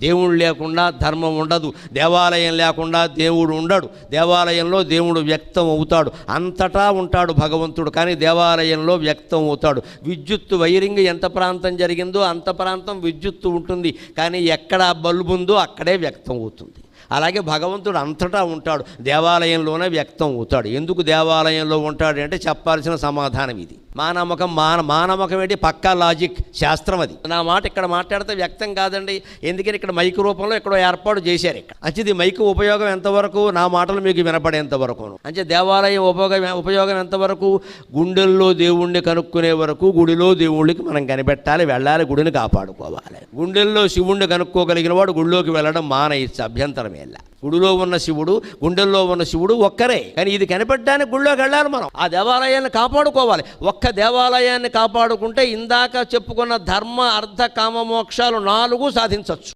దేవుడు లేకుండా ధర్మం ఉండదు, దేవాలయం లేకుండా దేవుడు ఉండడు, దేవాలయంలో దేవుడు వ్యక్తం అవుతాడు, అంతటా ఉంటాడు భగవంతుడు, కానీ దేవాలయంలో వ్యక్తం అవుతాడు. విద్యుత్తు వైరింగ్ ఎంత ప్రాంతం జరిగిందో అంత ప్రాంతం విద్యుత్తు ఉంటుంది, కానీ ఎక్కడ బల్బు ఉందో అక్కడే వ్యక్తం అవుతుంది. అలాగే భగవంతుడు అంతటా ఉంటాడు, దేవాలయంలోనే వ్యక్తం అవుతాడు. ఎందుకు దేవాలయంలో ఉంటాడు అంటే చెప్పాల్సిన సమాధానం ఇది. మానమకం ఏంటి? పక్కా లాజిక్, శాస్త్రం అది. నా మాట ఇక్కడ మాట్లాడితే వ్యక్తం కాదండి, ఎందుకని ఇక్కడ మైకు రూపంలో ఎక్కడో ఏర్పాటు చేశారు. ఇక్కడ అంచేది మైకు ఉపయోగం ఎంతవరకు? నా మాటలు మీకు వినపడేంత వరకు. అంటే దేవాలయం ఉపయోగం ఎంతవరకు? గుండెల్లో దేవుణ్ణి కనుక్కునే వరకు గుడిలో దేవుళ్ళకి మనం కనిపెట్టాలి, వెళ్ళాలి, గుడిని కాపాడుకోవాలి. గుండెల్లో శివుణ్ణి కనుక్కోగలిగిన వాడు గుడిలోకి వెళ్ళడం మానేయచ్చు, అభ్యంతరమే. గుడిలో ఉన్న శివుడు, గుండెల్లో ఉన్న శివుడు ఒక్కరే, కానీ ఇది కనిపెట్టడానికి గుడిలోకి వెళ్ళాలి. మనం ఆ దేవాలయాన్ని కాపాడుకోవాలి. ఒక్క దేవాలయాన్ని కాపాడుకుంటే ఇందాక చెప్పుకున్న ధర్మ, అర్థ, కామ, మోక్షాలు 4 సాధించవచ్చు.